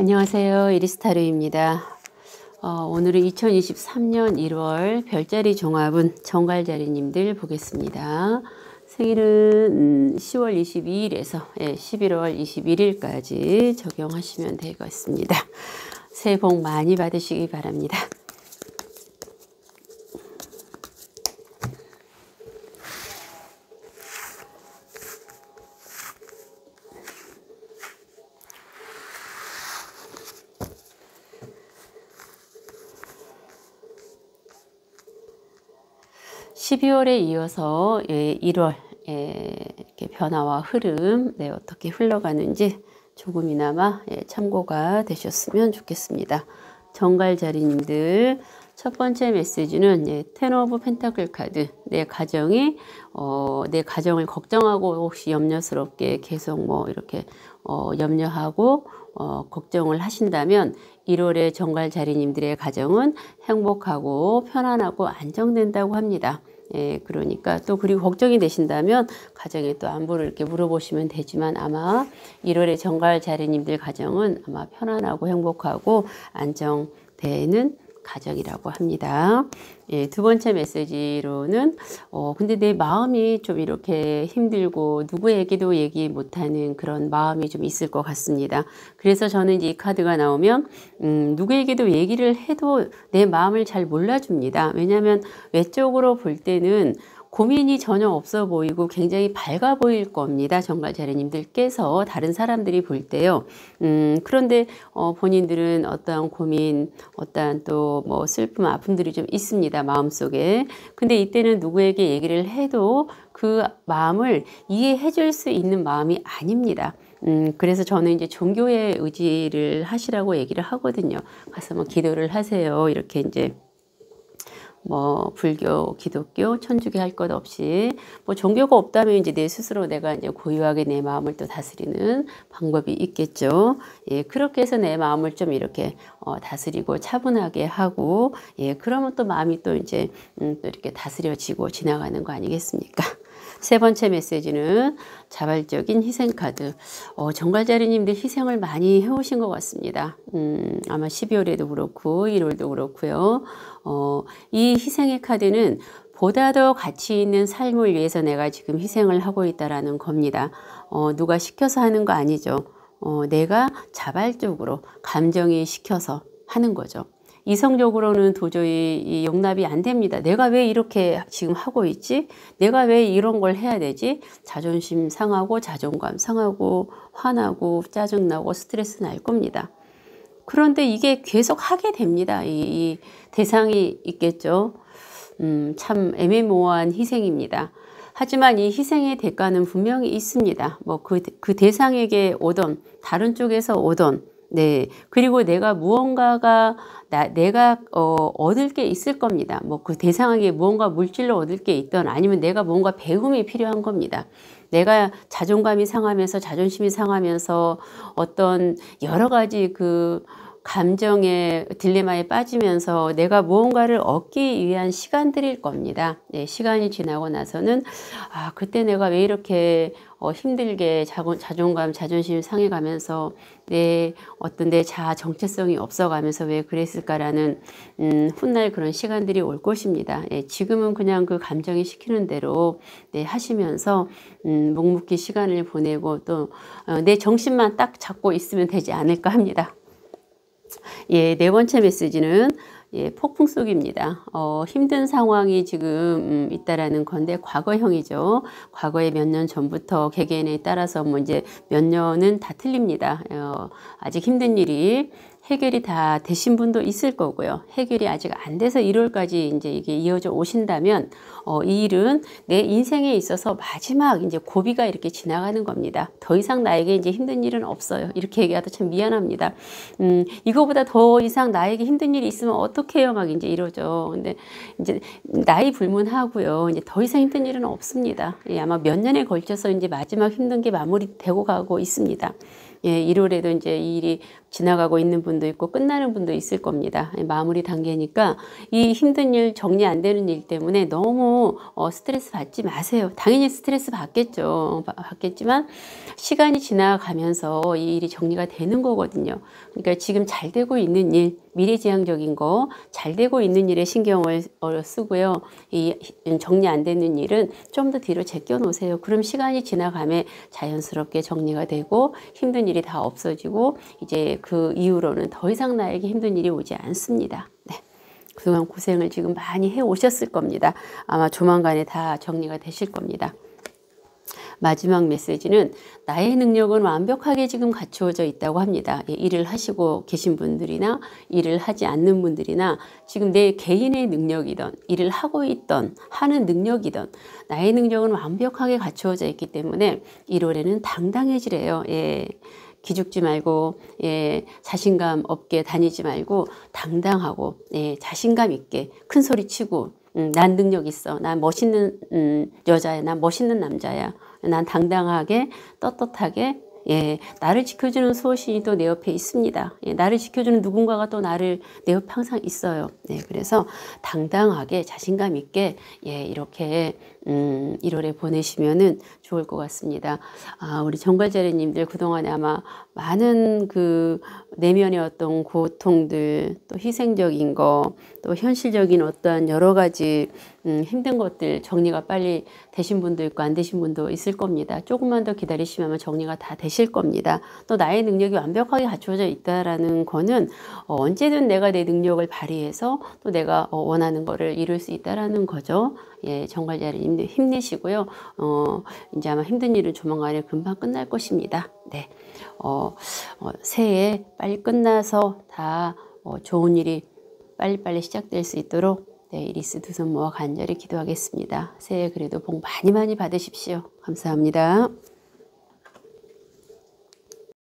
안녕하세요. 이리스타르입니다. 오늘은 2023년 1월 별자리 종합은 정갈자리님들 보겠습니다. 생일은 10월 22일에서 11월 21일까지 적용하시면 되겠습니다. 새해 복 많이 받으시기 바랍니다. 12월에 이어서 1월 이렇게 변화와 흐름 어떻게 흘러가는지 조금이나마 참고가 되셨으면 좋겠습니다. 정갈자리님들 첫 번째 메시지는 텐 오브 펜타클 카드. 내 가정을 걱정하고 혹시 염려스럽게 계속 이렇게 염려하고 걱정을 하신다면 1월에 정갈자리님들의 가정은 행복하고 편안하고 안정된다고 합니다. 그러니까 또 그리고 걱정이 되신다면 가정에 또 안부를 이렇게 물어보시면 되지만 아마 1월에 정갈자리님들 가정은 아마 편안하고 행복하고 안정되는 가정이라고 합니다. 두 번째 메시지로는 근데 내 마음이 좀 이렇게 힘들고 누구에게도 얘기 못하는 그런 마음이 좀 있을 것 같습니다. 그래서 저는 이제 이 카드가 나오면 누구에게도 얘기를 해도 내 마음을 잘 몰라줍니다. 왜냐하면 외적으로 볼 때는 고민이 전혀 없어 보이고 굉장히 밝아 보일 겁니다. 정갈자리님들께서 다른 사람들이 볼 때요. 그런데 본인들은 어떠한 고민, 어떠한 또 슬픔, 아픔들이 좀 있습니다. 마음속에. 근데 이때는 누구에게 얘기를 해도 그 마음을 이해해 줄 수 있는 마음이 아닙니다. 그래서 저는 이제 종교의 의지를 하시라고 얘기를 하거든요. 가서 기도를 하세요. 이렇게 이제 불교, 기독교, 천주교 할 것 없이 종교가 없다면 이제 내 스스로 내가 이제 고유하게 내 마음을 또 다스리는 방법이 있겠죠. 그렇게 해서 내 마음을 좀 이렇게 다스리고 차분하게 하고 그러면 또 마음이 또 이제 또 이렇게 다스려지고 지나가는 거 아니겠습니까? 세 번째 메시지는 자발적인 희생 카드. 정갈자리님들 희생을 많이 해오신 것 같습니다. 아마 12월에도 그렇고 1월도 그렇고요. 이 희생의 카드는 보다 더 가치 있는 삶을 위해서 내가 지금 희생을 하고 있다라는 겁니다. 누가 시켜서 하는 거 아니죠. 내가 자발적으로 감정이 시켜서 하는 거죠. 이성적으로는 도저히 용납이 안 됩니다. 내가 왜 이렇게 지금 하고 있지? 내가 왜 이런 걸 해야 되지? 자존심 상하고 자존감 상하고 화나고 짜증나고 스트레스 날 겁니다. 그런데 이게 계속 하게 됩니다. 이 대상이 있겠죠. 참 애매모호한 희생입니다. 하지만 이 희생의 대가는 분명히 있습니다. 그 대상에게 오던 다른 쪽에서 오던 그리고 내가 무언가가 내가 얻을 게 있을 겁니다. 그 대상에게 무언가 물질로 얻을 게 있던 아니면 내가 뭔가 배움이 필요한 겁니다. 내가 자존감이 상하면서 자존심이 상하면서 어떤 여러 가지 그 감정의 딜레마에 빠지면서 내가 무언가를 얻기 위한 시간들일 겁니다. 시간이 지나고 나서는 그때 내가 왜 이렇게 힘들게 자존감, 자존심이 상해가면서 내 자아 정체성이 없어가면서 왜 그랬을까라는 훗날 그런 시간들이 올 것입니다. 지금은 그냥 그 감정이 시키는 대로 하시면서 묵묵히 시간을 보내고 또 내 정신만 딱 잡고 있으면 되지 않을까 합니다. 네 번째 메시지는 폭풍 속입니다. 힘든 상황이 지금 있다라는 건데 과거형이죠. 과거에 몇 년 전부터 개개인에 따라서 이제 몇 년은 다 틀립니다. 아직 힘든 일이 해결이 다 되신 분도 있을 거고요. 해결이 아직 안 돼서 1월까지 이제 이게 이어져 오신다면 이 일은 내 인생에 있어서 마지막 이제 고비가 이렇게 지나가는 겁니다. 더 이상 나에게 이제 힘든 일은 없어요. 이렇게 얘기하다 참 미안합니다. 이거보다 더 이상 나에게 힘든 일이 있으면 어떡해요? 막 이제 이러죠. 근데 이제 나이 불문하고요. 이제 더 이상 힘든 일은 없습니다. 아마 몇 년에 걸쳐서 이제 마지막 힘든 게 마무리되고 가고 있습니다. 1월에도 이제 이 일이 지나가고 있는 분도 있고 끝나는 분도 있을 겁니다. 마무리 단계니까 이 힘든 일, 정리 안 되는 일 때문에 너무 스트레스 받지 마세요. 당연히 스트레스 받겠죠. 받겠지만 시간이 지나가면서 이 일이 정리가 되는 거거든요. 그러니까 지금 잘 되고 있는 일, 미래지향적인 거, 잘 되고 있는 일에 신경을 쓰고요. 이 정리 안 되는 일은 좀 더 뒤로 제껴 놓으세요. 그럼 시간이 지나가면 자연스럽게 정리가 되고 힘든 일이 다 없어지고 이제 그 이후로는 더 이상 나에게 힘든 일이 오지 않습니다. 네. 그동안 고생을 지금 많이 해 오셨을 겁니다. 아마 조만간에 다 정리가 되실 겁니다. 마지막 메시지는 나의 능력은 완벽하게 지금 갖추어져 있다고 합니다. 일을 하시고 계신 분들이나 일을 하지 않는 분들이나 지금 내 개인의 능력이든 일을 하고 있던 하는 능력이든 나의 능력은 완벽하게 갖추어져 있기 때문에 1월에는 당당해지래요. 예. 기죽지 말고 자신감 없게 다니지 말고 당당하고 자신감 있게 큰 소리 치고 난 능력 있어. 난 멋있는 여자야. 난 멋있는 남자야. 난 당당하게 떳떳하게 나를 지켜주는 수호신이 또 내 옆에 있습니다. 나를 지켜주는 누군가가 또 나를 내 옆에 항상 있어요. 그래서 당당하게 자신감 있게 이렇게 1월에 보내시면은 좋을 것 같습니다. 우리 정갈자리님들 그동안에 아마 많은 그 내면의 어떤 고통들, 또 희생적인 거, 또 현실적인 어떠한 여러 가지 힘든 것들 정리가 빨리 되신 분도 있고 안 되신 분도 있을 겁니다. 조금만 더 기다리시면 정리가 다 되실 겁니다. 또 나의 능력이 완벽하게 갖추어져 있다라는 거는 언제든 내가 내 능력을 발휘해서 또 내가 원하는 거를 이룰 수 있다라는 거죠. 정갈자리님들 힘내시고요. 이제 아마 힘든 일은 조만간에 금방 끝날 것입니다. 네. 새해 빨리 끝나서 다 좋은 일이 빨리빨리 시작될 수 있도록 이리스 두 손 모아 간절히 기도하겠습니다. 새해 그래도 복 많이 받으십시오. 감사합니다.